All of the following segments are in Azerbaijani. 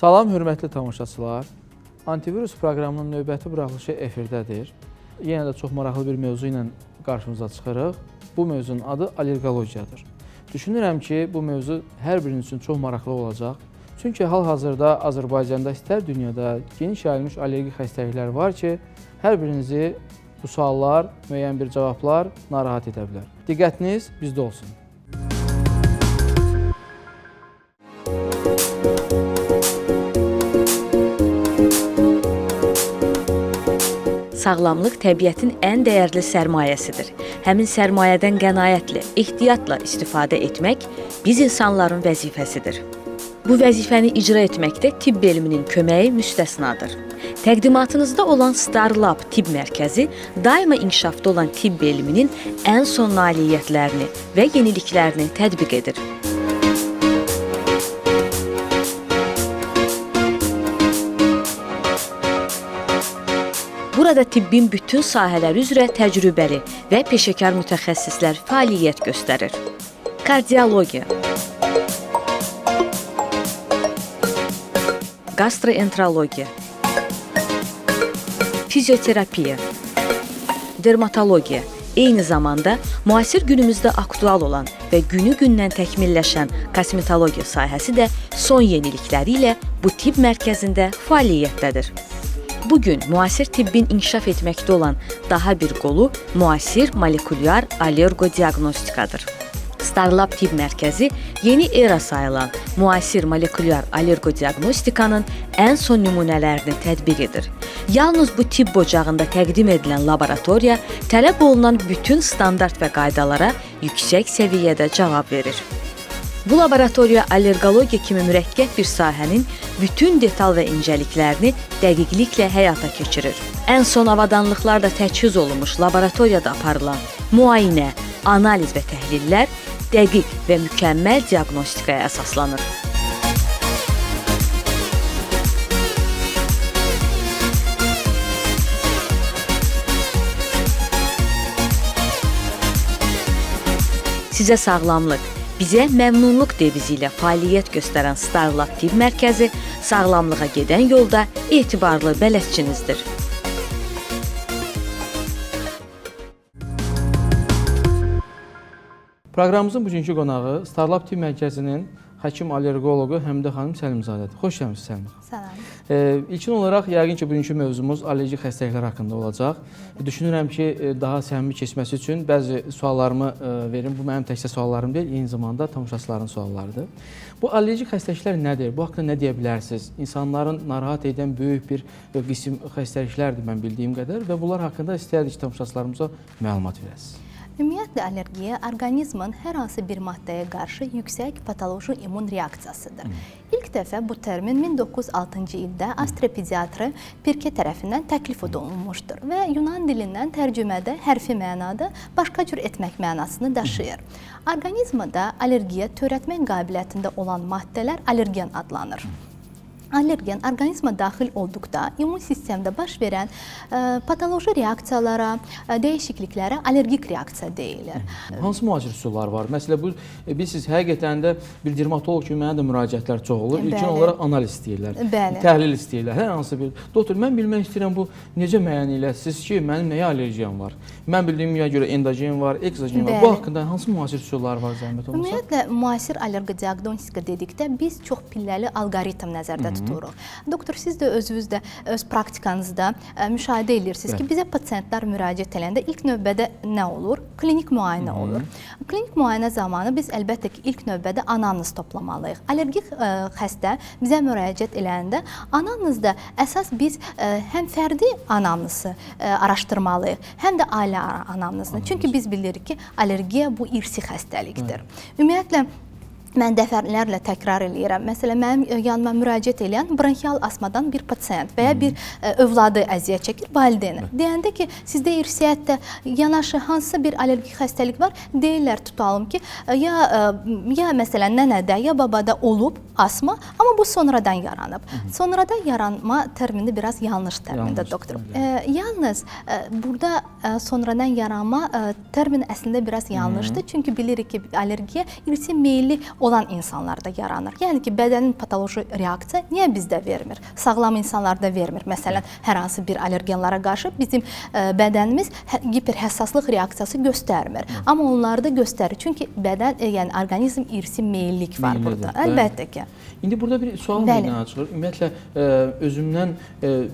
Salam, hörmətli tamaşaçılar. Antivirus proqramının növbəti buraxılışı efirdədir. Yenə də çox maraqlı bir mövzu ilə qarşımıza çıxırıq. Bu mövzunun adı allergologiyadır. Düşünürəm ki, bu mövzu hər birinin üçün çox maraqlı olacaq. Çünki hal-hazırda Azərbaycanda istər dünyada geniş yayılmış allergik xəstəliklər var ki, hər birinizi bu suallar, müəyyən bir cavablar narahat edə bilər. Diqqətiniz bizdə olsun. Sağlamlıq təbiətin ən dəyərli sərmayəsidir. Həmin sərmayədən qənaətlə, ehtiyatla istifadə etmək biz insanların vəzifəsidir. Bu vəzifəni icra etməkdə tibb elminin köməyi müstəsnadır. Təqdimatınızda olan StarLab Tibb Mərkəzi daima inkişafda olan tibb elminin ən son nailiyyətlərini və yeniliklərini tətbiq edir. Burada tibbin bütün sahələri üzrə təcrübəli və peşəkar mütəxəssislər fəaliyyət göstərir. Kardiologiya, gastroenterologiya, fizioterapiya, dermatologiya, eyni zamanda müasir günümüzdə aktual olan və günü-gündən təkmilləşən kosmetologiya sahəsi də son yenilikləri ilə bu tibb mərkəzində fəaliyyətdədir. Bugün müasir tibbin inkişaf etməkdə olan daha bir qolu müasir molekulyar allergodiaqnostikadır. StarLab Tibb Mərkəzi yeni era sayılan müasir molekulyar allergodiaqnostikanın ən son nümunələrini tətbiq edir. Yalnız bu tibb ocağında təqdim edilən laboratoriya tələb olunan bütün standart və qaydalara yüksək səviyyədə cavab verir. Bu laboratoriya allergologiya kimi mürəkkəb bir sahənin bütün detal və incəliklərini dəqiqliklə həyata keçirir. Ən son avadanlıqlarla təchiz olunmuş laboratoriyada aparılan müayinə, analiz və təhlillər dəqiq və mükəmməl diaqnostikaya əsaslanır. Sizə sağlamlıq, bizə məmnunluq devizi ilə fəaliyyət göstərən StarLab Tibb Mərkəzi sağlamlığa gedən yolda etibarlı bələdçinizdir. Proqramımızın bugünkü qonağı StarLab Tibb Mərkəzinin həkim allergoloqu Həmidə xanım Səlimzadədir. Xoş gəlmisiniz Səlimə. Salam. İlkin olaraq yəqin ki, bugünkü mövzumuz allergik xəstəliklər haqqında olacaq. Düşünürəm ki, daha səmimi keçməsi üçün bəzi suallarımı verim. Bu mənim təkcə suallarım deyil, eyni zamanda tamaşaçıların suallarıdır. Bu allergik xəstəliklər nədir? Bu haqqında nə deyə bilərsiniz? İnsanların narahat edən böyük bir qism xəstəliklərdir mən bildiyim qədər və bunlar haqqında istərdik ki, tamaşaçılarımıza məlumat verəsiniz. Ümumiyyətlə, allergiya orqanizmin hər hansı bir maddəyə qarşı yüksək patoloji immun reaksiyasıdır. İlk dəfə bu termin 1906-cı ildə avstriya-pediatrı Pirke tərəfindən təklif olunmuşdur və Yunan dilindən tərcümədə hərfi mənada başqa cür etmək mənasını daşıyır. Orqanizmdə allergiya törətmək qabiliyyətində olan maddələr allergen adlanır. Allergen orqanizmə daxil olduqda immun sistemdə baş verən patoloji reaksiyalara, dəyişikliklərə allergik reaksiya deyilir. Hansı müasir üsullar var? Məsələn, bilirsiniz, həqiqətən də bir dermatoloq kimi mənə də müraciətlər çox olur. İlkin olaraq analiz istəyirlər, təhlil istəyirlər. Hər hansı bir, doktor, mən bilmək istəyirəm bu necə müəyyən eləsiniz ki, mənim nəyə allergiyam var? Mən bildiyimə görə endogen var, eksogen var. Bu haqqında hansı müasir üsullar var zəhmət olmasa? Ümumiyyətlə, müasir allergodiaqnostika dedikdə biz çox pilləli alqoritm nəzərdə tuturuq. Doktor, siz də özünüz də öz praktikanızda müşahidə edirsiniz ki, bizə pasiyentlər müraciət edəndə ilk növbədə nə olur? Klinik müayinə olur. Klinik müayinə zamanı biz əlbəttə ki, ilk növbədə anamnez toplamalıyıq. Allergik xəstə bizə müraciət edəndə anamnezdə əsas biz həm fərdi anamnezi araşdırmalıyıq, həm də ailə anamnezini. Çünki biz bilirik ki, allergiya bu irsi xəstəlikdir. Ümumiyyətlə, mən dəfələrlə təkrar eləyirəm. Məsələn, mənim yanıma müraciət edən bronxial asmadan bir pasiyent və ya bir övladı əziyyət çəkir, valideyni. Deyəndə ki, sizdə irsiyyətdə yanaşı hansısa bir allergik xəstəlik var, deyirlər tutalım ki, ya məsələn nənədə, ya babada olub asma, amma bu sonradan yaranıb. Sonradan yaranma termini biraz yanlış termindir, doktor. Yalnız burada sonradan yaranma termini əslində biraz yanlışdır. Çünki bilirik ki, allergiya irsi meyilli olan insanlarda yaranır. Yəni ki, bədənin patoloji reaksiya niyə bizdə vermir? Sağlam insanlarda vermir. Məsələn, hər hansı bir allergenlara qarşı bizim bədənimiz hiperhəssaslıq reaksiyası göstərmir. Amma onlarda göstərir. Çünki bədən, yəni orqanizm irsi meyillik var burada. Əlbəttə ki. İndi burada bir sual meydana çıxır. Ümumiyyətlə, özümdən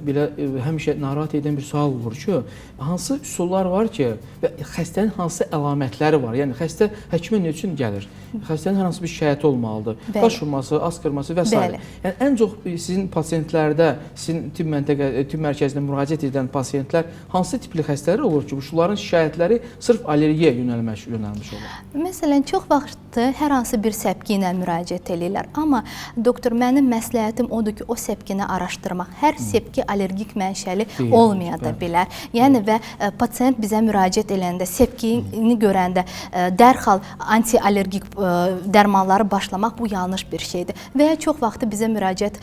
belə həmişə narahat edən bir sual olur ki, hansı üsullar var ki, və xəstənin hansı əlamətləri var? Yəni, xəstə həkimə nə üçün gəlir? Xəstənin hər hansı bir şikayəti olmalıdır. Baş vurması, az qırması və s. Yəni, ən çox sizin pasientlərdə, sizin tibb mərkəzinə müraciət edən pasientlər hansı tipli xəstələr olur ki, şunların şikayətləri sırf allergiya yönəlmiş olur? Məsələn, çox vaxt hər hansı bir səpki ilə müraciət edirlər. Amma doktor, mənim məsləhətim odur ki, o səpkini araşdırmaq. Hər səpki allergik mənşəli olmaya da bilər. Yəni və pasient bizə müraciət edəndə, səpkini görəndə dərhal anti-allergik dərmanları başlamaq bu yanlış bir şeydir. Və ya çox vaxtı bizə müraciət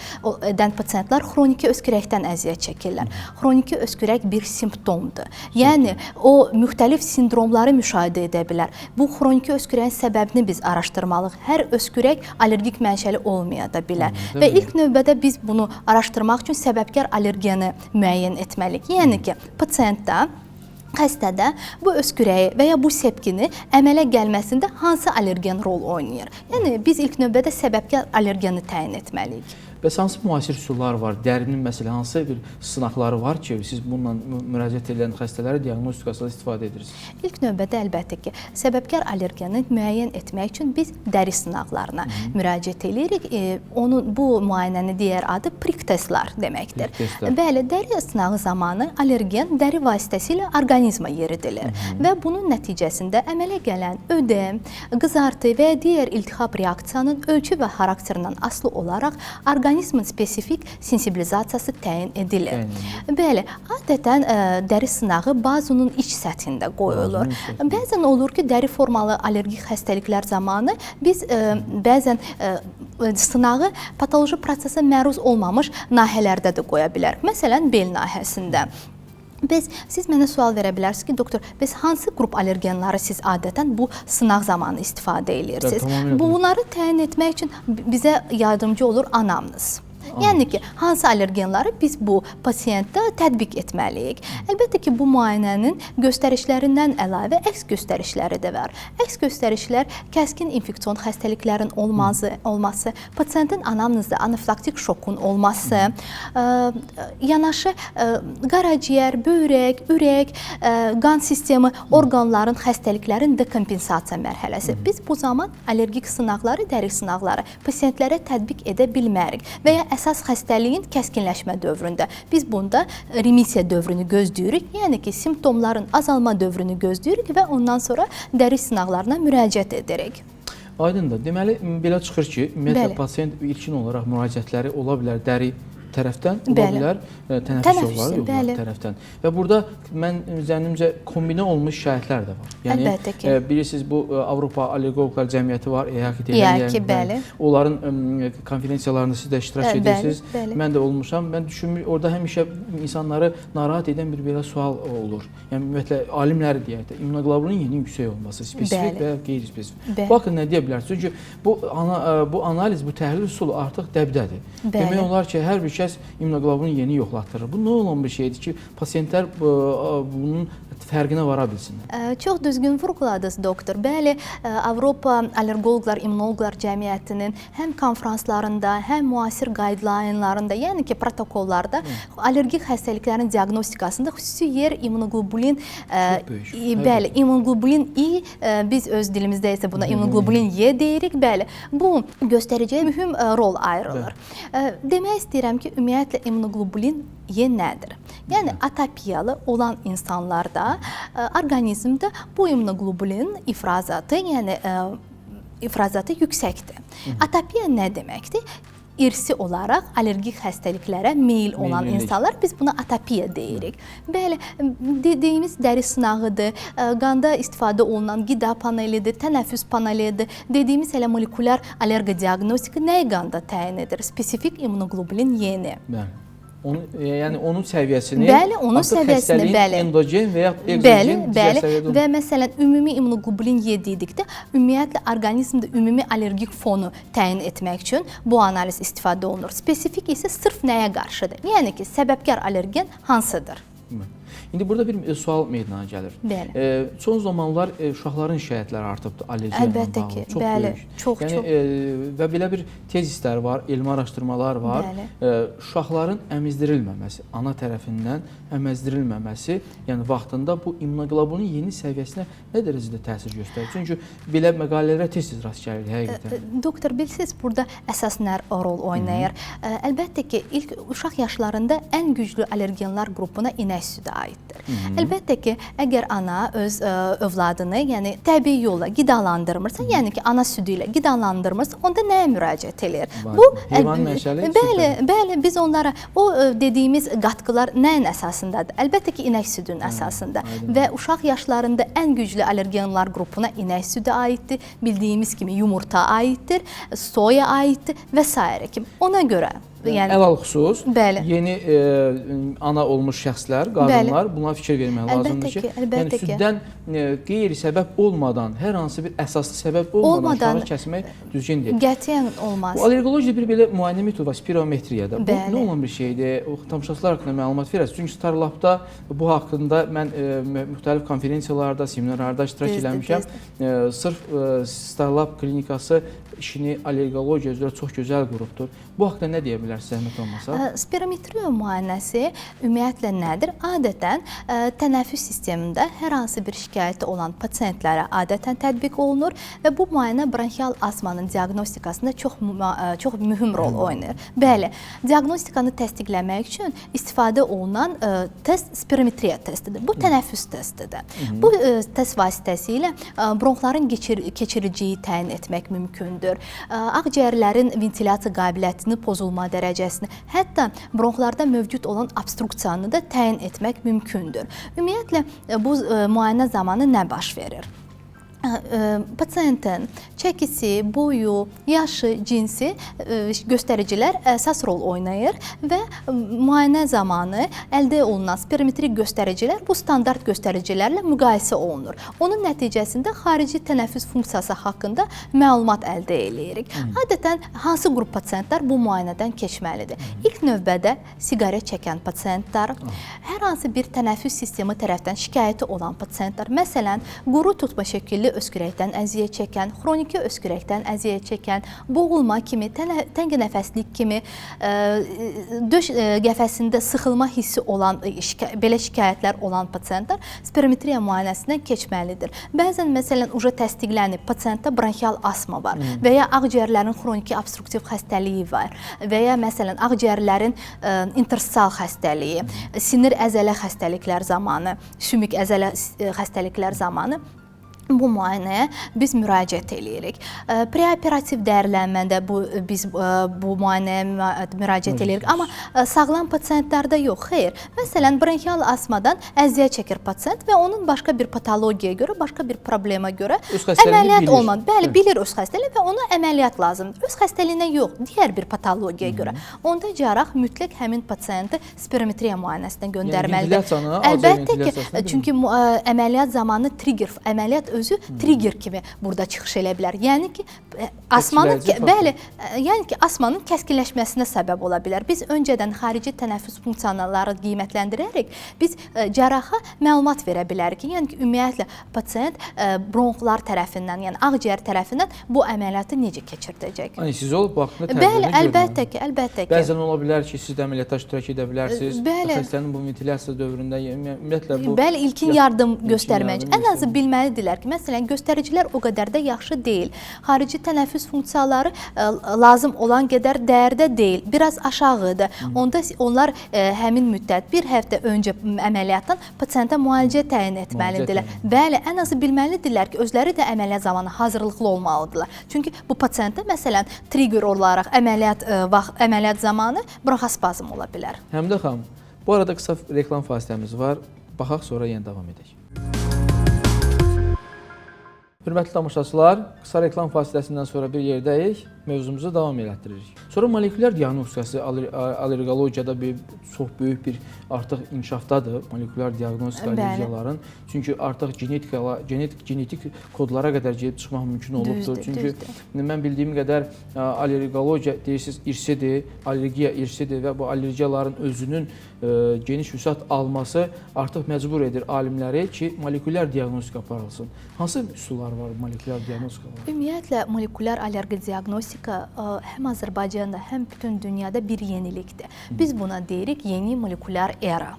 edən pasientlər xroniki öskürəkdən əziyyət çəkirlər. Xroniki öskürək bir simptomdur. Yəni o müxtəlif sindromları müşahidə edə bilər. Bu xroniki öskürəyin səbəbini biz araşdırmalıyıq. Hər öskürək allergik mənşəli olmaya da bilər. Və ilk növbədə biz bunu araşdırmaq üçün səbəbkar allergeni müəyyən etməliyik. Yəni ki, pasientdə, xəstədə bu öskürəyi və ya bu səpkini əmələ gəlməsində hansı allergen rol oynayır? Yəni, biz ilk növbədə səbəbkar allergeni təyin etməliyik. Bəs hansı müasir üsullar var? Dərinin məsələn hansı bir sınaqları var ki, siz bununla müraciət edən xəstələri diaqnostikasında istifadə edirsiniz? İlk növbədə əlbəttə ki, səbəbkar allergeni müəyyən etmək üçün biz dəri sınaqlarına müraciət edirik. Bu müayinənin digər adı prik testlər deməkdir. Bəli, dəri sınağı zamanı allergen dəri vasitəsilə orqanizma yeridilir və bunun nəticəsində əmələ gələn ödəm, qızartı və digər iltihab reaksiyanın ölçü və xarakterindən asılı olaraq orqanizmin spesifik sensibilizasiyası təyin edilir. Bəli, adətən dəri sınağı bazunun iç səthində qoyulur. Bəzən olur ki, dəri formalı allergik xəstəliklər zamanı biz bəzən sınağı patoloji prosesə məruz olmamış nahiyələrdə də qoya bilərik. Məsələn, bel nahiyəsində. Siz mənə sual verə bilərsiniz ki, doktor, bəs hansı qrup allergenləri siz adətən bu sınaq zamanı istifadə edirsiniz? Bunları təyin etmək üçün bizə yardımcı olur anamnez. Yəni ki, hansı allergenləri biz bu pasiyentdə tətbiq etməliyik? Əlbəttə ki, bu müayinənin göstərişlərindən əlavə əks göstərişləri də var. Əks göstərişlər kəskin infeksion xəstəliklərin olması, pasiyentin anamnezdə anafilaktik şokun olması, yanaşı qaraciyər, böyrək, ürək, qan sistemi orqanların xəstəliklərin dekompensasiya mərhələsi. Biz bu zaman allergik sınaqları, dəri sınaqları pasiyentlərə tətbiq edə bilmərik və ya əsas xəstəliyin kəskinləşmə dövründə. Biz bunda remisiya dövrünü gözləyirik, yəni ki, simptomların azalma dövrünü gözləyirik və ondan sonra dəri sınaqlarına müraciət edirik. Aydındır. Deməli, belə çıxır ki, ümumiyyətlə, pasiyent ilkin olaraq müraciətləri ola bilər dəri tərəfdən, ola bilər tənəffüs yolları tərəfdən. Və burada mən zənnimcə kombinə olmuş şikayətlər də var. Əlbəttə ki. Bilirsiniz, bu Avropa Allergoloqlar Cəmiyyəti var, EAKİ, onların konferensiyalarında siz də iştirak edirsiniz. Mən də olmuşam. Mən düşünmür, orada həmişə insanları narahat edən bir belə sual olur. Yəni, ümumiyyətlə, alimləri deyək də, immunoqlobulin yeni yüksək olması, spesifik və ya qeyri-spesifik. Baxın, nə deyə bilərsiniz? Çünki bu analiz, bu təhlil üsulu artıq dəbdədir. Demək olar ki, hər bir kəs immunoqlobulin yeni yoxlatdırır. Bu nə olan bir şeydir ki, pasiyentlər bunun fərqinə vara bilsinlər? Çox düzgün vurğuladınız, doktor. Bəli, Avropa Allergoloqlar, İmmunoloqlar Cəmiyyətinin həm konfranslarında, həm müasir qaydalaynlarında, yəni ki, protokollarda allergik xəstəliklərin diaqnostikasında xüsusi yer immunoqlobulin, bəli, immunoqlobulin I, biz öz dilimizdə isə buna immunoqlobulin Y deyirik. Bəli, bu göstəriciyə mühüm rol ayrılır. Demək istəyirəm ki, ümumiyyətlə immunoqlobulin Y nədir? Yəni, atopiyalı olan insanlarda orqanizmdə bu immunoqlobulin ifrazatı, yəni ifrazatı yüksəkdir. Atopiya nə deməkdir? İrsi olaraq allergik xəstəliklərə meyil olan insanlar, biz buna atopiya deyirik. Bəli, dediyimiz dəri sınağıdır, qanda istifadə olunan qida panelidir, tənəffüs panelidir, dediyimiz elə molekulyar allergi diaqnostika nəyi qanda təyin edir? Spesifik immunoqlobulin Y-ni. Yəni onun səviyyəsini, bəli, onun səviyyəsini, bəli, endogen və ya ekzogen digər səviyyədə və məsələn ümumi immunoglobulin Y dedikdə ümumiyyətlə orqanizmdə ümumi allergik fonu təyin etmək üçün bu analiz istifadə olunur. Spesifik isə sırf nəyə qarşıdır? Yəni ki, səbəbkar allergen hansıdır? İndi burada bir sual meydana gəlir. Bəli. Son zamanlar uşaqların şikayətləri artıbdır allergiya ilə bağlı. Əlbəttə ki, çox bəli, böyük. çox. Və belə bir tezislər var, elmi araşdırmalar var. Uşaqların əmizdirilməməsi, ana tərəfindən əmizdirilməməsi, yəni vaxtında bu immunoqlobulin yeni səviyyəsinə nə dərəcədə təsir göstərir? Çünki belə məqalələrə tez-tez rast gəlir həqiqətən. Doktor, bilirsiniz, burada əsas nə rol oynayır? Əlbəttə ki, ilk uşaq yaşlarında ən güclü allergenlər qrupuna inək südü aiddir. Əlbəttə ki, əgər ana öz övladını, yəni təbii yolla qidalandırmırsa, yəni ki, ana südü ilə qidalandırmırsa, onda nəyə müraciət edir? Bu heyvan mənşəli südlər. Bəli, biz onlara o dediyimiz qatqılar nəyin əsasındadır? Əlbəttə ki, inək südünün əsasında və uşaq yaşlarında ən güclü allergenlər qrupuna inək südü aiddir, bildiyimiz kimi yumurta aiddir, soya aiddir və s. kimi. Ona görə yəni ələlxüsus yeni ana olmuş şəxslər, qadınlar buna fikir vermək lazımdır ki, yəni süddən qeyri-səbəb olmadan, hər hansı bir əsaslı səbəb olmadan uşağı kəsmək düzgün deyil. Qətiyyən olmaz. Bu allergologiyada bir belə müayinə metodu var, spirometriyada. Bu nə olan bir şeydir? O tamaşaçılar haqqında məlumat verəsiniz. Çünki Starlabda bu haqqında mən müxtəlif konferensiyalarda, seminarlarda iştirak eləmişəm. Sırf Starlab klinikası işini allergologiya üzrə çox gözəl qrupdur. Bu haqqda nə deyə bilərsiniz, zəhmət olmasa? Spirometriya müayinəsi ümumiyyətlə nədir? Adətən tənəffüs sistemində hər hansı bir şikayəti olan pasientlərə adətən tətbiq olunur və bu müayinə bronxial astmanın diaqnostikasında çox mühüm rol oynayır. Bəli, diaqnostikanı təsdiqləmək üçün istifadə olunan test spirometriya testidir. Bu tənəffüs testidir. Bu test vasitəsilə bronxların keçiriciyi təyin etmək mümkündür. Ağciyərlərin ventilyasiya qabiliyyətini, pozulma dərəcəsini, hətta bronxlarda mövcud olan obstruksiyanı da təyin etmək mümkündür. Ümumiyyətlə, bu müayinə zamanı nə baş verir? Pasientin çəkisi, boyu, yaşı, cinsi göstəricilər əsas rol oynayır və müayinə zamanı əldə olunan spirometrik göstəricilər bu standart göstəricilərlə müqayisə olunur. Onun nəticəsində xarici tənəffüs funksiyası haqqında məlumat əldə edirik. Adətən hansı qrup pasientlər bu müayinədən keçməlidir? İlk növbədə siqaret çəkən pasientlər, hər hansı bir tənəffüs sistemi tərəfindən şikayəti olan pasientlər, məsələn, quru tutma şəkilli öskürəkdən əziyyət çəkən, xroniki öskürəkdən əziyyət çəkən, boğulma kimi, təngənəfəslik kimi, döş qəfəsində sıxılma hissi olan, belə şikayətlər olan pasientlər spirometriya müayinəsindən keçməlidir. Bəzən, məsələn, uca təsdiqlənib, pasientdə bronxial astma var və ya ağciyərlərin xroniki obstruktiv xəstəliyi var və ya, məsələn, ağciyərlərin interstal xəstəliyi, sinir əzələ xəstəliklər zamanı, sümük əzələ xəstəliklər zamanı bu müayinəyə biz müraciət edirik. Preoperativ dəyərlənməndə biz bu müayinəyə müraciət edirik. Amma sağlam pasientlərdə yox, xeyr. Məsələn, bronxial astmadan əziyyət çəkir pasient və onun başqa bir patologiyaya görə, başqa bir problema görə əməliyyat olmadı. Bəli, bilir öz xəstəliyi və ona əməliyyat lazımdır. Öz xəstəliyinə yox, digər bir patologiyaya görə. Onda cərrah mütləq həmin pasienti spirometriya müayinəsinə göndərməlidir. Əlbəttə ki, çünki əməliyyat zamanı trigger, əməliyyat özü trigger kimi burada çıxış edə bilər. Yəni ki, astmanın astmanın kəskinləşməsinə səbəb ola bilər. Biz öncədən xarici tənəffüs funksiyaları qiymətləndirərək biz cərraha məlumat verə bilərik ki, yəni ki, ümumiyyətlə pasient bronxlar tərəfindən, yəni ağciyər tərəfindən bu əməliyyatı necə keçirdəcək? Anesteziolog bu haqqında tədbirini görmür. Bəli, əlbəttə ki, əlbəttə ki. Bəzən ola bilər ki, siz də əməliyyatda iştirak edə bilərsiniz. Xəstənin bu ventilyasiya dövründə ümumiyyətlə bu bəli, ilkin yardım göstərmək. Ən azı bilməlidirlər ki, məsələn, göstəricilər o qədər də yaxşı deyil. Xarici tənəffüs funksiyaları lazım olan qədər dəyərdə deyil, biraz aşağıdır. Onda onlar həmin müddət, bir həftə öncə əməliyyatdan pasientə müalicə təyin etməlidirlər. Bəli, ən azı bilməlidirlər ki, özləri də əməliyyat zamanı hazırlıqlı olmalıdırlar. Çünki bu pasientdə, məsələn, trigger olaraq əməliyyat zamanı bronxospazm ola bilər. Həmidə xanım, bu arada qısa reklam fasiləmiz var. Baxaq, sonra yenə davam edək. Hörmətli tamaşaçılar, qısa reklam fasiləsindən sonra bir yerdəyik. mövzumuza davam elətdiririk. Sonra molekulyar diaqnostikası allergologiyada çox böyük bir artıq inkişafdadır. Molekulyar diaqnostika allergiyaların. Çünki artıq genetik kodlara qədər gedib çıxmaq mümkün olubdur. Çünki mən bildiyim qədər allergologiya deyirsiniz irsidir, allergiya irsidir və bu allergiyaların özünün geniş vüsət alması artıq məcbur edir alimləri ki, molekulyar diaqnostika aparılsın. Hansı üsullar var molekulyar diaqnostikada? Ümumiyyətlə, molekulyar allergi diaqnostika həm Azərbaycanda, həm bütün dünyada bir yenilikdir. Biz buna deyirik yeni molekulyar era.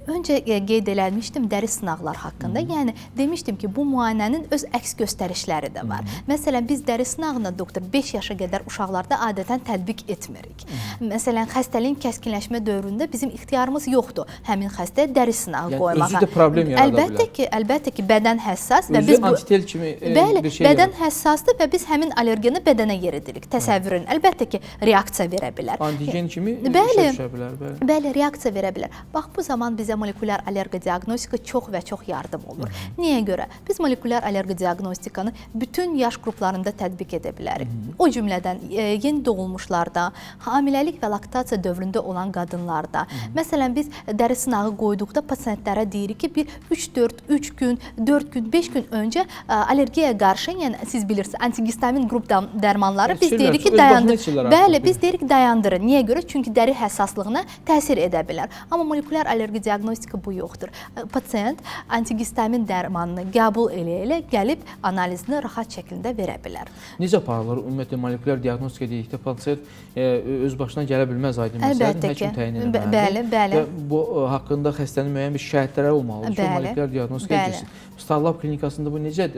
Öncə qeyd eləmişdim dəri sınaqlar haqqında. Yəni demişdim ki, bu müayinənin öz əks göstərişləri də var. Məsələn, biz dəri sınağına doktor 5 yaşa qədər uşaqlarda adətən tətbiq etmirik. Məsələn, xəstəliyin kəskinləşmə dövründə bizim ixtiyarımız yoxdur həmin xəstəyə dəri sınağı qoymağa. Özü də problem yarada bilər. Əlbəttə ki, bədən həssas və biz antitel kimi bir şey. Bədən həssasdır və biz həmin allergeni bədənə yeridirik. Təsəvvürün əlbəttə ki, reaksiya verə bilər. Antigen kimi düşə bilər. Bəli, reaksiya verə bilər. Bax, bu zaman bizə molekulyar allergi diaqnostika çox və çox yardım olur. Niyə görə? Biz molekulyar allergi diaqnostikanı bütün yaş qruplarında tətbiq edə bilərik. O cümlədən yeni doğulmuşlarda, hamiləlik və laktasiya dövründə olan qadınlarda. Məsələn, biz dəri sınağı qoyduqda pasientlərə deyirik ki, bir 3 gün, 4 gün, 5 gün öncə allergiyaya qarşı, yəni siz bilirsiniz, antihistamin qrup dərmanları biz deyirik ki, dayandırın. Bəli, biz deyirik ki, dayandırın. Niyə görə? Çünki dəri həssaslığına təsir edə bilər. Amma molekulyar allergi diaqnostika bu yoxdur. Pasient antihistamin dərmanını qəbul elə gəlib analizini rahat şəkildə verə bilər. Necə aparılır? Ümumiyyətlə molekulyar diaqnostika dedikdə pasient öz başına gələ bilməz aydın məsələdir. Həkim təyin etməlidir. Bəli. Bu haqqında xəstənin müəyyən bir şikayətləri olmalıdır. Çox molekulyar diaqnostika edirsin. Starlab klinikasında bu necə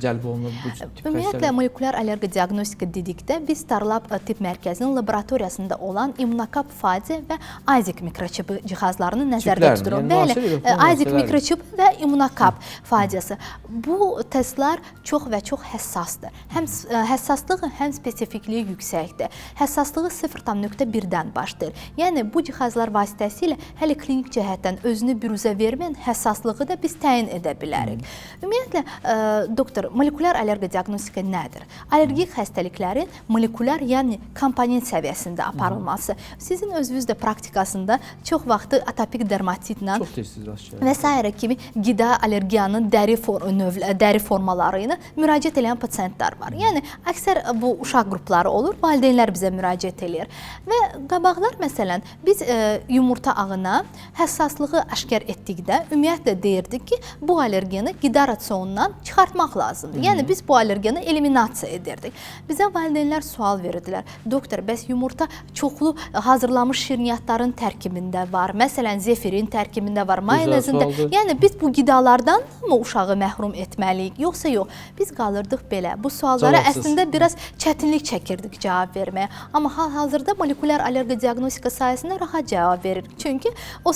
cəlb olunur bu tip xəstələr? Ümumiyyətlə molekulyar allergi diaqnostika dedikdə biz Starlab tibb mərkəzinin laboratoriyasında olan İmmunokap fazi və Isaac mikroçipi cihazlarını nəzərdə tuturuq. Bəli, Isaac mikroçip və İmmunokap faziyası. Bu testlər çox və çox həssasdır. Həm həssaslığı, həm spesifikliyi yüksəkdir. Həssaslığı 0,1-dən başlayır. Yəni bu cihazlar vasitəsilə hələ klinik cəhətdən özünü büruzə verməyən həssaslığı da biz təyin edə bilərik. Ümumiyyətlə, doktor, molekulyar allergi diaqnostika nədir? Allergik xəstəliklərin molekulyar, yəni komponent səviyyəsində aparılması. Sizin özünüz də praktikasında çox vaxtı atopik dermatitlə və s. kimi qida allergiyanın dəri formaları ilə müraciət edən pasientlər var. Yəni, əksər bu uşaq qrupları olur, valideynlər bizə müraciət edir. Və qabaqlar, məsələn, biz yumurta ağına həssaslığı aşkar etdikdə ümumiyyətlə deyirdik ki, bu allergiyəni qida rasionundan çıxartmaq lazımdır. Yəni, biz bu allergiyəni eliminasiya edirdik. Bizə valideynlər sual verirdilər. Doktor, bəs yumurta çoxlu hazırlanmış şirniyyatların tərkibində var. Məsələn, zefirin tərkibində var, mayonezində. Yəni, biz bu qidalardan mı uşağı məhrum etməliyik, yoxsa yox? Biz qalırdıq belə. Bu suallara əslində biraz çətinlik çəkirdik cavab verməyə. Amma hal-hazırda molekulyar allergi diaqnostika sayəsində rahat cavab veririk. Çünki o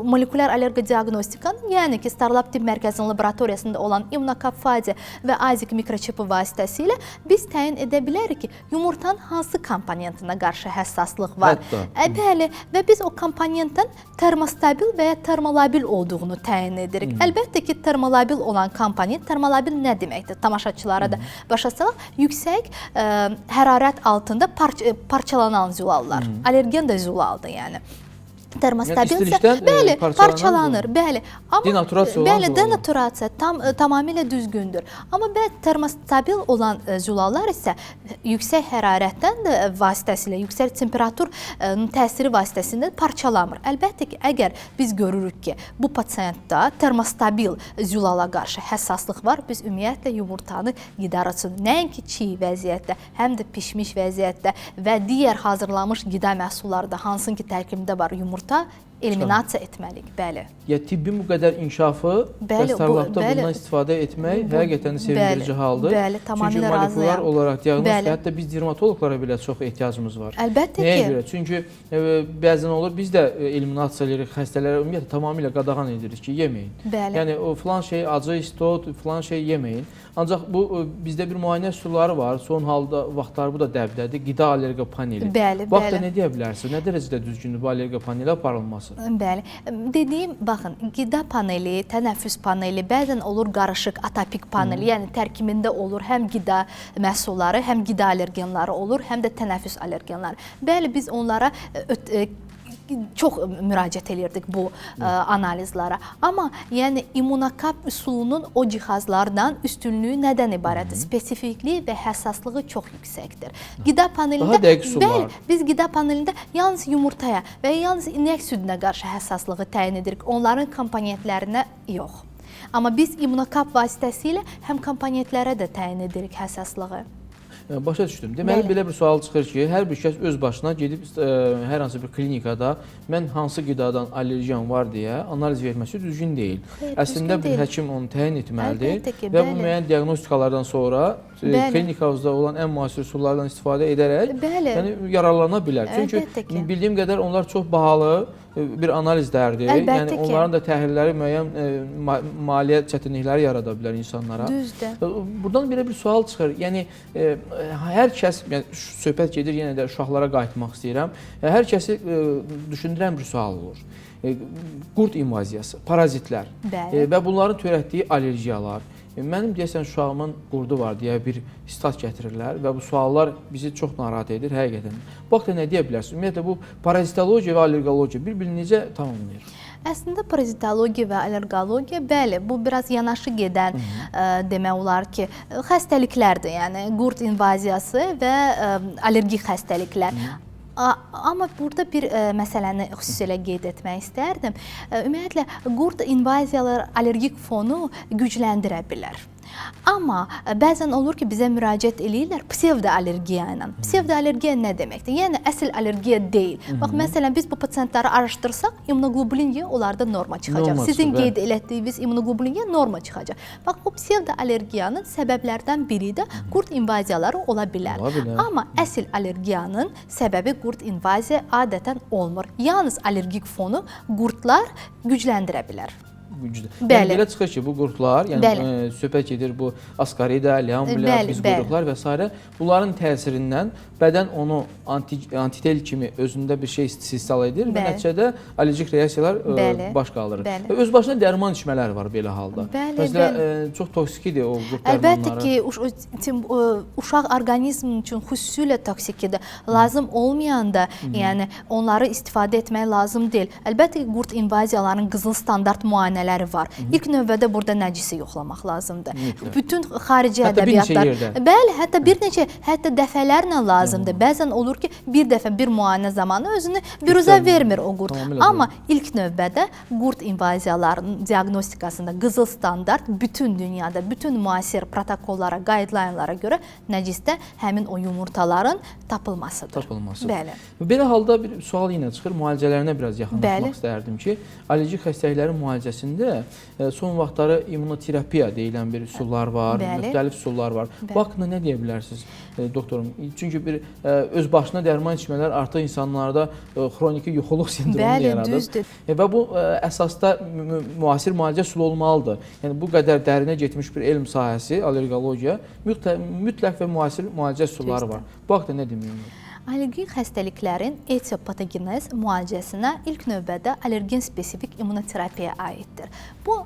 molekulyar allergi diaqnostikanın, yəni ki, Starlab tibb mərkəzinin laboratoriyasında olan İmmunokap fazi və Isaac mikroçipi vasitəsilə biz təyin edə bilərik ki, yumurtanın hansı komponentinə qarşı həssaslıq var. Bəli, və biz o komponentdən termostabil və ya termolabil olduğunu təyin edirik. Əlbəttə ki, termolabil olan komponent, termolabil nə deməkdir? Tamaşaçılara da başa salaq, yüksək hərarət altında parçalanan zülallar. Allergen də zülaldır, yəni. Termostabilsə, bəli, parçalanır, bəli. Denaturasiya olan bəli, denaturasiya tamamilə düzgündür. Amma termostabil olan zülallar isə yüksək hərarətdən də vasitəsilə, yüksək temperatur təsiri vasitəsində parçalanmır. Əlbəttə ki, əgər biz görürük ki, bu pasientdə termostabil zülala qarşı həssaslıq var, biz ümumiyyətlə yumurtanı qida rasionunda nəinki çiğ vəziyyətdə, həm də pişmiş vəziyyətdə və digər hazırlanmış qida məhsullarda hansının ki tərkibində var yumurta eliminasiya etməliyik, bəli. Ya tibbin bu qədər inkişafı və Starlabda bundan istifadə etmək həqiqətən sevindirici haldır. Bəli, tamamilə razıyam. Çünki molekulyar olaraq diaqnostika, hətta biz dermatoloqlara belə çox ehtiyacımız var. Əlbəttə ki. Nəyə görə? Çünki bəzən olur, biz də eliminasiya edirik, xəstələrə ümumiyyətlə tamamilə qadağan edirik ki, yeməyin. Bəli. Yəni, filan şey acı, istot, filan şey yeməyin. Ancaq bu, bizdə bir müayinə üsulları var, son halda vaxtlar bu da dəbdədir, qida allergiya paneli. Bəli, Bu vaxtda nə deyə bilərsiniz? Nə dərəcədə düzgündür bu allergiya paneli aparılması? hansı? Bəli. Dediyim, baxın, qida paneli, tənəffüs paneli, bəzən olur qarışıq atopik paneli, yəni tərkibində olur həm qida məhsulları, həm qida allergenləri olur, həm də tənəffüs allergenləri. Bəli, biz onlara çox müraciət edirdik bu analizlara. Amma yəni immunokap üsulunun o cihazlardan üstünlüyü nədən ibarətdir? Spesifikliyi və həssaslığı çox yüksəkdir. Qida panelində Daha dəqiq üsul var. Biz qida panelində yalnız yumurtaya və yalnız inək südünə qarşı həssaslığı təyin edirik. Onların komponentlərinə yox. Amma biz immunokap vasitəsilə həm komponentlərə də təyin edirik həssaslığı. Başa düşdüm. Deməli, belə bir sual çıxır ki, hər bir kəs öz başına gedib hər hansı bir klinikada mən hansı qidadan allergiyan var deyə analiz verməsi düzgün deyil. Əslində bir həkim onu təyin etməlidir və bu müəyyən diaqnostikalardan sonra klinikavızda olan ən müasir üsullardan istifadə edərək yəni, yararlana bilər. Çünki bildiyim qədər onlar çox bahalı bir analizlərdir. Yəni onların da təhlilləri müəyyən maliyyə çətinlikləri yarada bilər insanlara. Düzdür. Buradan belə bir sual çıxır. Yəni hər kəs, yəni söhbət gedir yenə də uşaqlara qayıtmaq istəyirəm. Hər kəsi düşündürən bir sual olur. Qurd invaziyası, parazitlər və bunların törətdiyi allergiyalar. Mənim deyəsən uşağımın qurdu var deyə bir istat gətirirlər və bu suallar bizi çox narahat edir həqiqətən. Bu haqda nə deyə bilərsiniz? Ümumiyyətlə bu parazitologiya və allergologiya bir-birini necə tamamlayır? Əslində parazitologiya və allergologiya, bəli, bu biraz yanaşı gedən demək olar ki, xəstəliklərdir. Yəni qurd invaziyası və allergik xəstəliklər. Amma burada bir məsələni xüsusilə qeyd etmək istərdim. Ümumiyyətlə, qurd invaziyaları allergik fonu gücləndirə bilər. Amma bəzən olur ki, bizə müraciət eləyirlər psevdoallergiya ilə. Psevdoallergiya nə deməkdir? Yəni, əsl allergiya deyil. Bax, məsələn, biz bu pasientləri araşdırsaq, immunoglobulin Y onlarda norma çıxacaq. Sizin qeyd etdiyiniz immunoglobulin Y norma çıxacaq. Bax, bu psevdoallergiyanın səbəblərdən biri də qurd invaziyaları ola bilər. Amma əsl allergiyanın səbəbi qurd invaziya adətən olmur. Yalnız allergik fonu qurdlar gücləndirə bilər. Yəni belə çıxır ki, bu qurdlar, yəni söhbət gedir bu askarida, leamblia, biz qurduqlar və s. Bunların təsirindən bədən onu antitel kimi özündə bir şey istisal edir və nəticədə allergik reaksiyalar baş qaldırır. Öz başına dərman içmələr var belə halda. Məsələn, çox toksikidir o qurd dərmanları. Əlbəttə ki, uşaq orqanizm üçün xüsusilə toksikidir. Lazım olmayanda, yəni onları istifadə etmək lazım deyil. Əlbəttə ki, qurd invaziyalarının qızıl standart müayinələri var. İlk növbədə burada nəcisi yoxlamaq lazımdır. Bütün xarici ədəbiyyatlar, bəli, hətta bir neçə, hətta dəfələrlə lazımdır. Bəzən olur ki, bir dəfə bir müayinə zamanı özünü biruzə vermir o qurd. Amma ilk növbədə qurd invaziyalarının diaqnostikasında qızıl standart bütün dünyada, bütün müasir protokollara, guideline-lara görə nəcisdə həmin o yumurtaların tapılmasıdır. Bəli. Belə halda bir sual yenə çıxır, müalicələrinə biraz yaxınlaşmaq istərdim ki, allergik xəstəliklərin müalicəsində son vaxtları immunoterapiya deyilən bir üsullar var, müxtəlif üsullar var. Bu haqqında nə deyə bilərsiniz, doktorum? Çünki bir öz başına dərman içmələr artıq insanlarda xroniki yuxuluq sindromunu yaradır. Və bu əsasda müasir müalicə üsulu olmalıdır. Yəni bu qədər dərinə getmiş bir elm sahəsi, allergologiya, mütləq və müasir müalicə üsulları var. Bu haqqda nə demək olar? Allergik xəstəliklərin etiopatogenez müalicəsinə ilk növbədə allergen spesifik immunoterapiya aiddir. Bu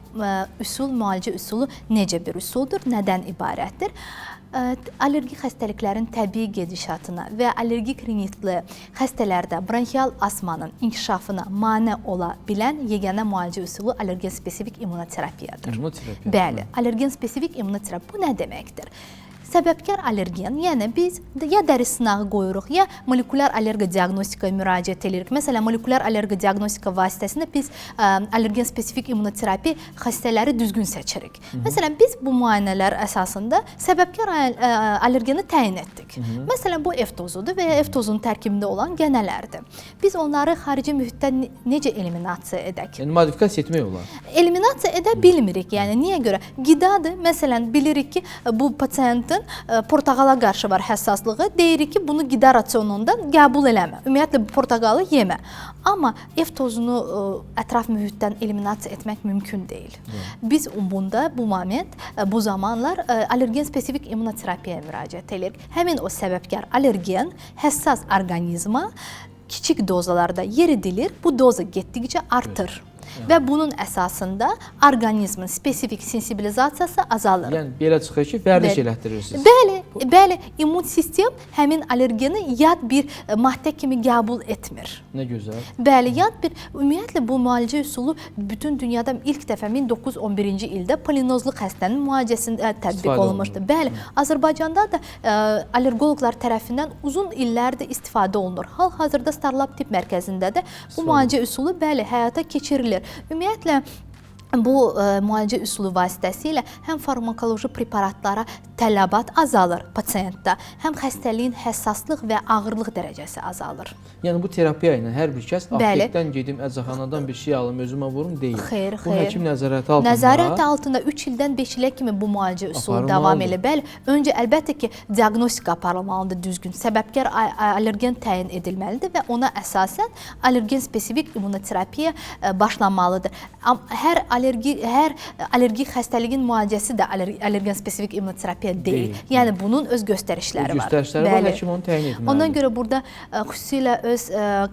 üsul, müalicə üsulu necə bir üsuldur, nədən ibarətdir? Allergik xəstəliklərin təbii gedişatına və allergik rinitli xəstələrdə bronxial asmanın inkişafına mane ola bilən yeganə müalicə üsulu allergen spesifik immunoterapiyadır. Bəli, allergen spesifik immunoterapiya bu nə deməkdir? Səbəbkar allergen, yəni biz ya dəri sınağı qoyuruq, ya molekulyar allergi diaqnostikaya müraciət edirik. Məsələn, molekulyar allergi diaqnostika vasitəsində biz allergen spesifik immunoterapiya xəstələri düzgün seçirik. Məsələn, biz bu müayinələr əsasında səbəbkar allergeni təyin etdik. Məsələn, bu F tozudur və ya F tozunun tərkibində olan gənələrdir. Biz onları xarici mühitdən necə eliminasiya edək? Yəni, modifikasiya etmək olar? Eliminasiya edə bilmirik. Yəni, niyə görə? Qidadır. Məsələn, bilirik ki, bu pasientin portağala qarşı var həssaslığı. Deyirik ki, bunu qida rasionundan qəbul eləmə. Ümumiyyətlə, portağalı yemə. Amma F tozunu ətraf mühitdən eliminasiya etmək mümkün deyil. Biz bunda, bu moment, bu zamanlar allergen spesifik immunoterapiyaya müraciət edirik. Həmin o səbəbkar allergen həssas orqanizma kiçik dozalarda yeridilir, bu doza getdikcə artır. Və bunun əsasında orqanizmin spesifik sensibilizasiyası azalır. Yəni belə çıxır ki, vərdiş elətdirirsiniz. Bəli, immun sistem həmin allergeni yad bir maddə kimi qəbul etmir. Nə gözəl. Bəli, ümumiyyətlə bu müalicə üsulu bütün dünyada ilk dəfə 1911-ci ildə polinozlu xəstənin müalicəsində tətbiq olunmuşdur. Bəli, Azərbaycanda da allergoloqlar tərəfindən uzun illərdir istifadə olunur. Hal-hazırda Starlab Tibb Mərkəzində də bu müalicə üsulu həyata keçirilir. Ümumiyyətlə, bu müalicə üsulu vasitəsilə həm farmakoloji preparatlara tələbat azalır pasiyentdə, həm xəstəliyin həssaslıq və ağırlıq dərəcəsi azalır. Yəni bu terapiya ilə hər bir kəs aptekdən gedim, əczaxanadan bir şey alım, özümə vurum deyil. Xeyr. Bu həkim nəzarəti altında. Nəzarət altında 3 ildən 5 ilə kimi bu müalicə üsulu davam edir. Bəli, öncə əlbəttə ki, diaqnostika aparılmalıdır düzgün. Səbəbkar allergen təyin edilməlidir və ona əsasən allergen spesifik immunoterapiya başlanmalıdır. Hər allergik xəstəliyin müalicəsi də allergen spesifik immunoterapiya deyil. Yəni bunun öz göstərişləri var. Göstərişləri var, həkim onu təyin etməlidir. Ona görə burada xüsusilə öz